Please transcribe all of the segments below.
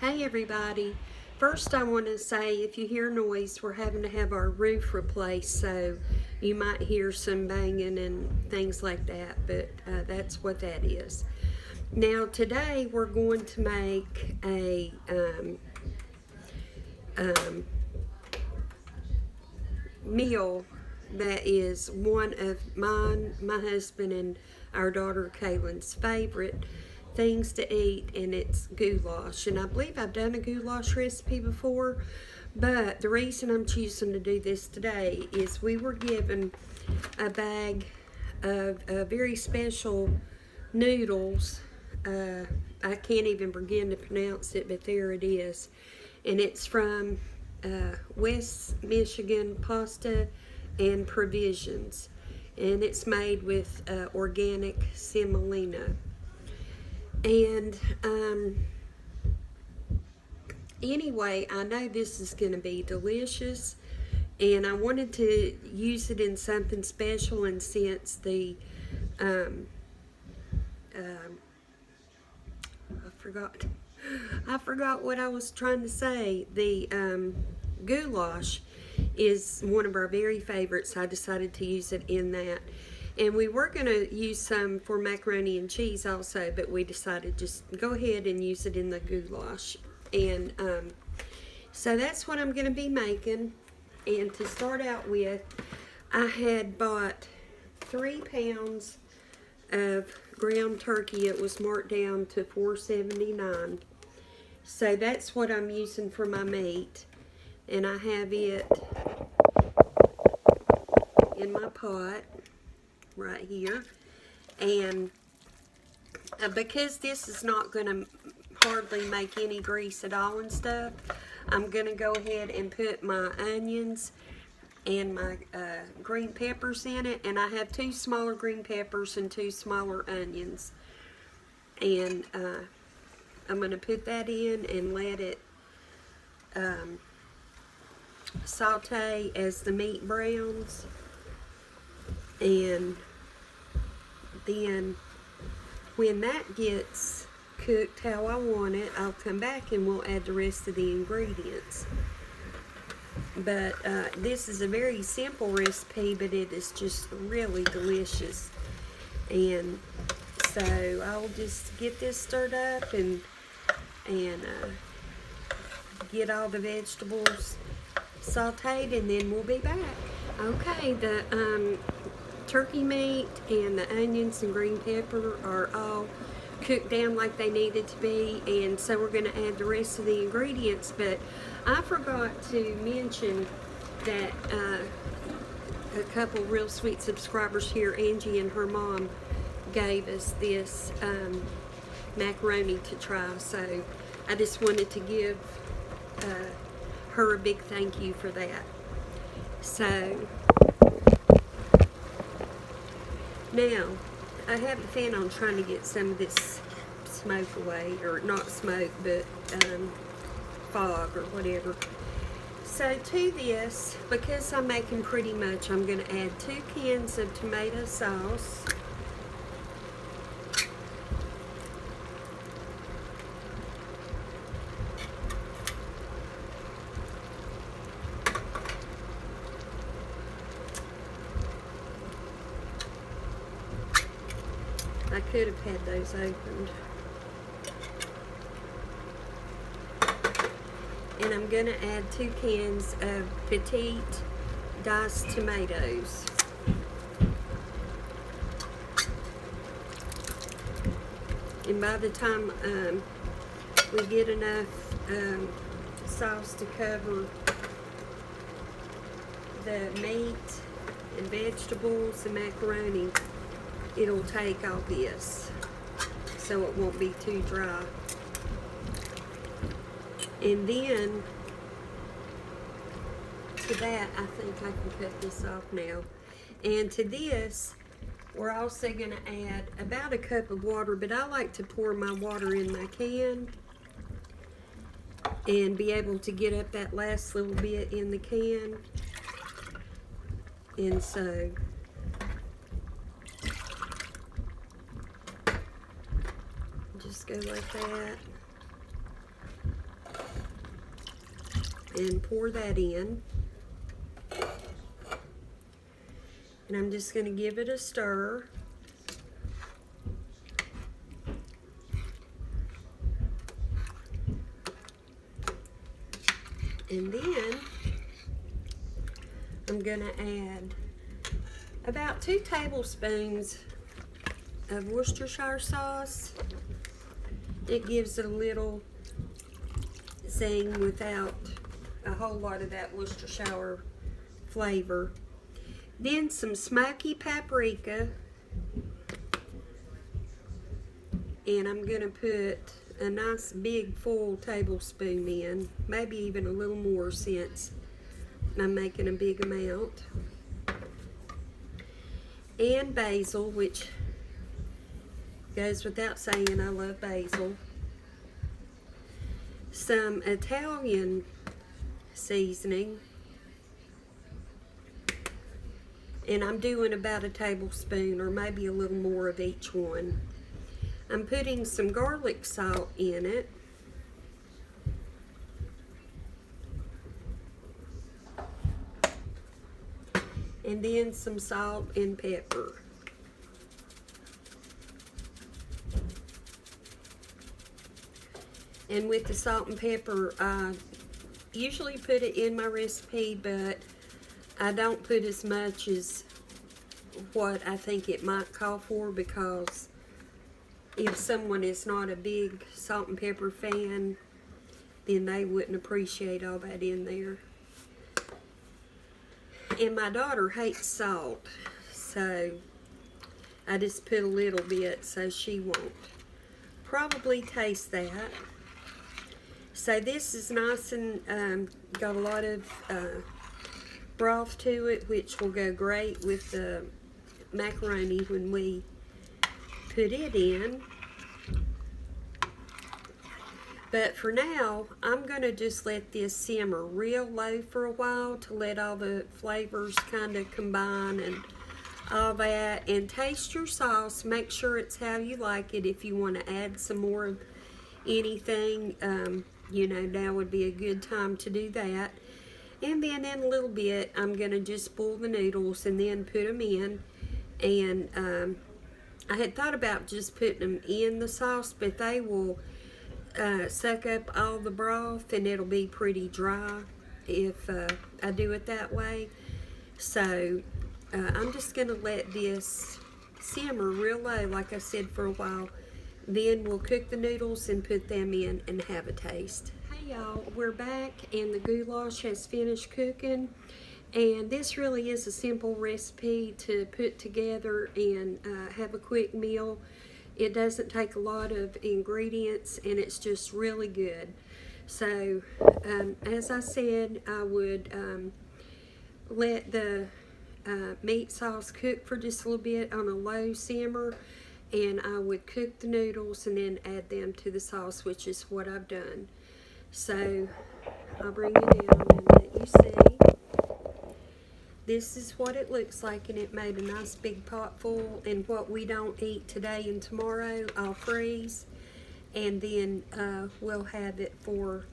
Hey everybody. First I want to say if you hear noise, we're having to have our roof replaced, so you might hear some banging and things like that, but that's what that is. Now today we're going to make a meal that is one of mine, my husband, and our daughter Kaylin's favorite things to eat, and it's goulash. And I believe I've done a goulash recipe before, but the reason I'm choosing to do this today is we were given a bag of very special noodles. I can't even begin to pronounce it, but there it is. And it's from West Michigan Pasta and Provisions. And it's made with organic semolina. And anyway, I know this is going to be delicious, and I wanted to use it in something special. And since the I forgot what I was trying to say. The goulash is one of our very favorites. I decided to use it in that. And we were going to use some for macaroni and cheese also, but we decided just go ahead and use it in the goulash. And so that's what I'm going to be making. And to start out with, I had bought 3 pounds of ground turkey. It was marked down to $4.79. So that's what I'm using for my meat. And I have it in my pot right here. And because this is not going to hardly make any grease at all and stuff, I'm going to go ahead and put my onions and my green peppers in it. And I have 2 smaller green peppers and 2 smaller onions. And I'm going to put that in and let it saute as the meat browns. And then when that gets cooked how I want it, I'll come back and we'll add the rest of the ingredients. But this is a very simple recipe, but it is just really delicious. And so I'll just get this stirred up and get all the vegetables sauteed, and then we'll be back. Okay, the turkey meat and the onions and green pepper are all cooked down like they needed to be, and so we're going to add the rest of the ingredients. But I forgot to mention that a couple real sweet subscribers here, Angie and her mom, gave us this macaroni to try, so I just wanted to give her a big thank you for that. So now I haven't planned on trying to get some of this smoke away, or not smoke, but fog or whatever. So to this, because I'm making pretty much, I'm going to add 2 cans of tomato sauce. I could have had those opened. And I'm going to add 2 cans of petite diced tomatoes. And by the time we get enough sauce to cover the meat and vegetables and macaroni, it'll take all this, so it won't be too dry. And then to that, I think I can cut this off now. And to this, we're also going to add about a cup of water, but I like to pour my water in my can and be able to get up that last little bit in the can. And so just go like that. and pour that in. And I'm just going to give it a stir. And then I'm going to add about 2 tablespoons of Worcestershire sauce. It gives it a little zing without a whole lot of that Worcestershire flavor. Then some smoky paprika, and I'm going to put a nice big full tablespoon in, maybe even a little more since I'm making a big amount. And basil, which goes without saying, I love basil. Some Italian seasoning, and I'm doing about a tablespoon or maybe a little more of each one. I'm putting some garlic salt in it. And then some salt and pepper. And with the salt and pepper, I usually put it in my recipe, but I don't put as much as what I think it might call for, because if someone is not a big salt and pepper fan, then they wouldn't appreciate all that in there. And my daughter hates salt, so I just put a little bit so she won't probably taste that. So this is nice and got a lot of broth to it, which will go great with the macaroni when we put it in. But for now, I'm going to just let this simmer real low for a while to let all the flavors kind of combine and all that. And taste your sauce. Make sure it's how you like it. If you want to add some more of anything, you know, now would be a good time to do that. And then in a little bit, I'm going to just boil the noodles and then put them in. And I had thought about just putting them in the sauce, but they will suck up all the broth and it'll be pretty dry if I do it that way. So I'm just going to let this simmer real low, like I said, for a while. Then we'll cook the noodles and put them in and have a taste. Hey y'all, we're back and the goulash has finished cooking. And this really is a simple recipe to put together and have a quick meal. It doesn't take a lot of ingredients and it's just really good. So as I said, I would let the meat sauce cook for just a little bit on a low simmer, and I would cook the noodles and then add them to the sauce, which is what I've done. So I'll bring it down and let you see. This is what it looks like, and it made a nice big pot full. And what we don't eat today and tomorrow, I'll freeze, and then we'll have it for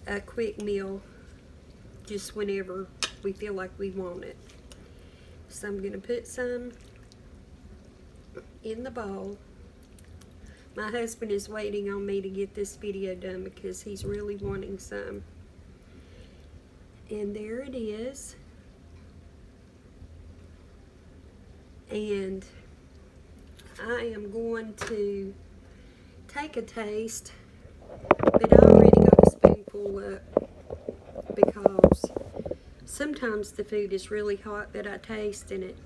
a quick meal just whenever we feel like we want it. So I'm going to put some in the bowl. My husband is waiting on me to get this video done because he's really wanting some. And there it is. And I am going to take a taste, but I already got a spoonful up because sometimes the food is really hot that I taste and it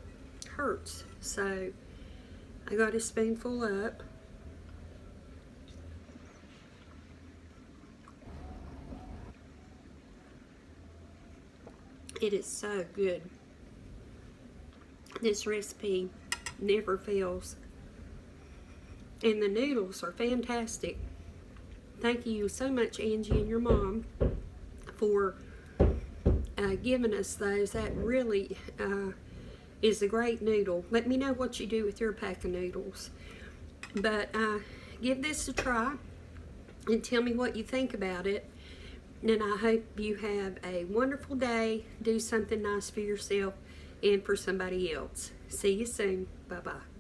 hurts. So I got a spoonful up. It is so good. This recipe never fails. And the noodles are fantastic. Thank you so much, Angie and your mom, for giving us those. That really is a great noodle. Let me know what you do with your pack of noodles. But give this a try and tell me what you think about it. And I hope you have a wonderful day. Do something nice for yourself and for somebody else. See you soon. Bye-bye.